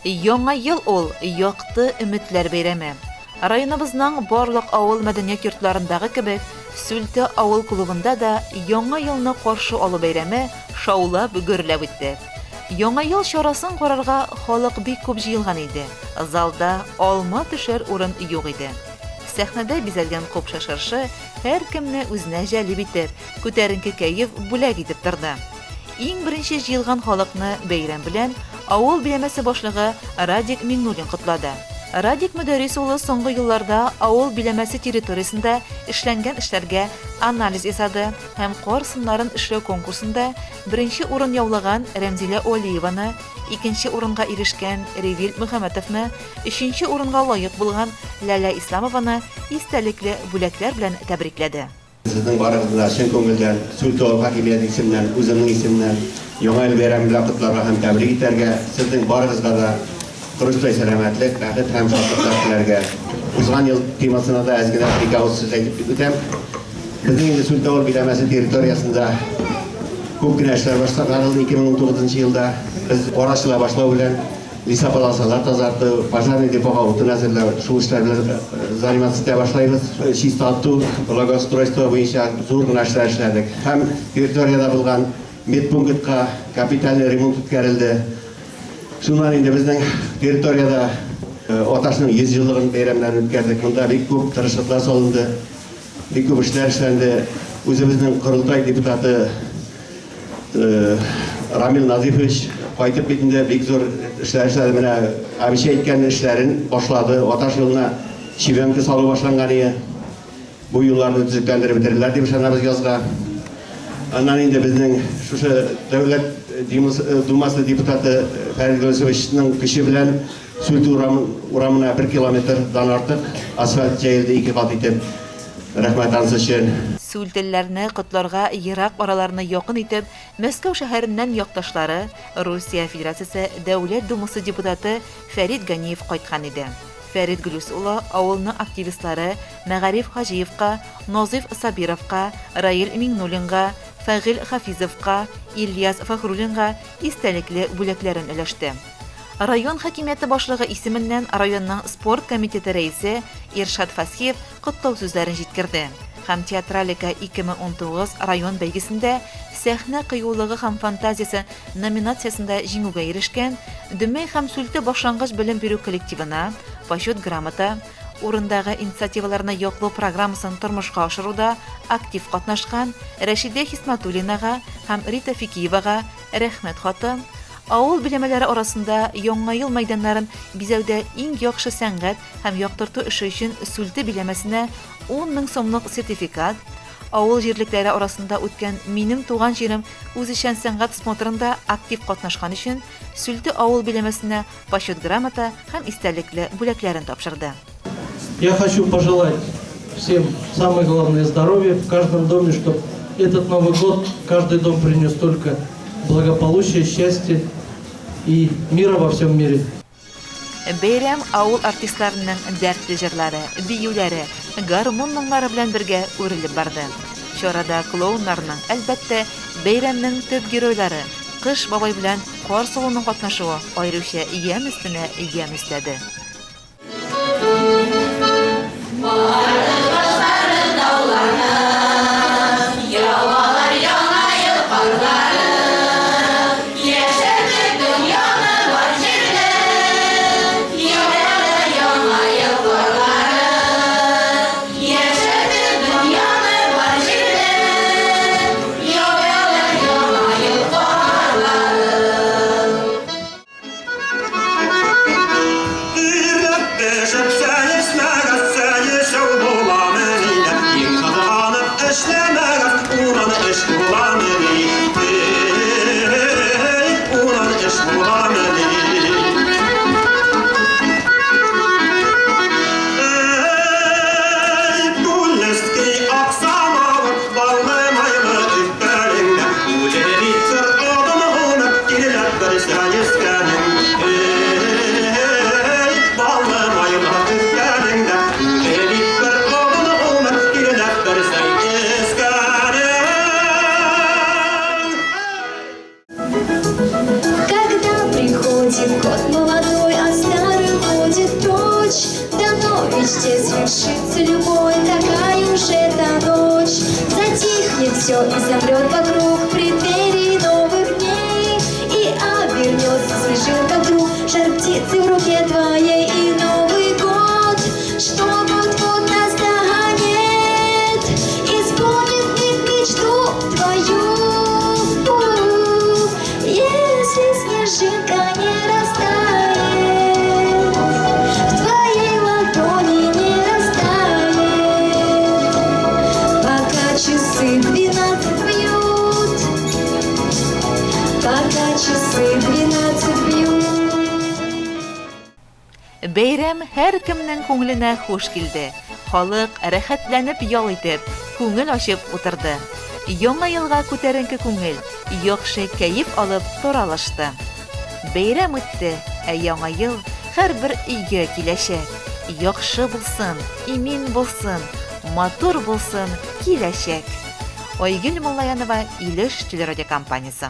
Яңа ел ул якты өметләр бәйрәме. Районыбызның барлык авыл мәдәният йортларындагы кебек, Сүлте авыл клубында да яңа елны каршы алу бәйрәме шаулап гөрләп үтте. Яңа ел чарасын карарга халык бик күп җыелган иде. Залда алма төшәр урын юк иде. Сәхнәдә бизәлгән күп шашыршы һәр кемне үзенә җәлеп итеп, күтәренке кәеф бүләк итеп торды. Иң беренче җыелган халыкны бәйрәм белән авыл биләмәсе башлыгы Радик Миңнуллин котлады. Радик Мөдәррис улы соңгы елларда авыл биләмәсе территориясендә эшләнгән эшләргә анализ ясады һәм кар сыннарын эшләү конкурсында беренче урын яулаган Рәмзилә Алиеваны, икенче урынга ирешкән Ревил Мөхәммәтовны, өченче урынга лаек булган Ләлә Исламованы истәлекле бүләкләр белән тәбрикләде. Сезнең барыгызны чын күңелдән, Сүлте авыл хакимияте исеменнән, үземнең исемнән яңа ел бәйрәме белән котларга һәм тәбрик итәргә, сезнең барыгызга да Құрыштай сәламәтлек, бәхет һәм шатлыклар теләргә. Узган ел темасына да әзгенә ике авыз сүз әйтеп үтәм. Безнең инде Сүлте авыл биләмәсе территориясендә күп кенә эшләр башлаган 2019 елда. Без арачыла башлау белән лесополосалар тазарту, пожарный депога утын әзерләү, шул эшләр белән заниматься итә башлайбыз. Чистарту, благоустройство буенча зур гына эшләр эшләдек. Һәм территорияда булган медпунктка капитальный ремонт үткәрелде. Шуннан инде безнең территорияда Аташның 100 еллыгын бәйрәмнәрен үткәрдек. Монда бик күп тырышлыклар салынды, бик күп эшләр эшләнде. Үзебезнең Корылтай депутаты Рамил Назифович кайтып битендә бик зур эшләр эшләде. Менә Абиша әйткән эшләрен башлады. Аташ елына чибәнке салу башланган иде. Бу юлларны төзекләндереп бетерделәр дип ышанабыз язга. Аннан инде безнең шушы дәүләт Думасы депутаты Фәрит Гөлсевичнең көче белән Сүлте урамына 1 километрдан артык асфальт җәелде 2 кат итеп. Рәхмәт ансы өчен. Сүлтелләрне котларга ерак араларны якын итеп, Мәскәү шәһәреннән якташлары Русия Федерациясе Дәүләт Думасы депутаты Фәрит Ганиев кайткан иде. Фәрит Гөлүс улы авылның активистлары Мәгариф Хаҗиевка, Назиф Сабировка, Раил Миңнуллинга, Фәгыйль Хафизовка, Ильяс Фахруллинга истәлекле бүләкләрен өләште. Район хакимияте башлыгы исеменнән районның спорт комитеты рәисе Иршат Фасхиев котлау сүзләрен җиткерде. Һәм театралика 2019 район бәйгесендә сәхнә кыюлыгы һәм фантазиясе номинациясендә җиңүгә ирешкән Дөмәй һәм Сүлте башлангыч белем бирү коллективына почет грамота, урындагы инициативаларны яклау программасын тормышка ашыруда актив катнашкан Рәшидә Хисмәтуллинага һәм Рита Фикиевага рәхмәт хаты, авыл биләмәләре арасында яңа ел мәйданнарын бизәүдә иң яхшы сәнгать һәм яктырту эше өчен Сүлте биләмәсенә 10 000 сумлык сертификат, авыл җирлекләре арасында үткән минем туган җирем үзешчән сәнгать смотрында актив катнашкан өчен Сүлте авыл биләмәсенә почет грамота һәм истәлекле бүләкләрен тапшырды. Я хочу пожелать всем самое главное здоровье в каждом доме, чтобы этот Новый год каждый дом принес только благополучие, счастье и мира во всем мире. Бәйрәм авыл артистларының дәртле җырлары, биюләре, гармун моңнары белән бергә үрелеп барды. Чарада клоуннарның, әлбәттә, бәйрәмнең төп геройлары Кыш бабай белән Кар Солуның катнашуы аеруча ям өстенә ям өстәде. Когда приходит год молодой, мечте свершится любой, такая уж эта ночь. Затихнет все и замрет вокруг преддверии новых дней, и обернется снежинка вдруг, жар птицы в руке твоей, и Новый год, что вот-вот настанет, исполнит миг мечту твою. Если снежинка не растает, в твоей ладони не растает, пока часы 12 бьют, пока часы 12 бьют. Бәйрәм һәр кемнең күңеленә хуш килде. Халык рәхәтләнеп ял итеп, күңел ачып утырды. Яңа елга күтәренке күңел, яхшы кәеф алып таралышты. Бәйрәм үтте, ә яңа ел һәрбер өйгә киләчәк. Яхшы булсын, имин булсын, матур булсын киләчәк. Айгөл Муллаянова, Илеш телерадиокомпаниясе.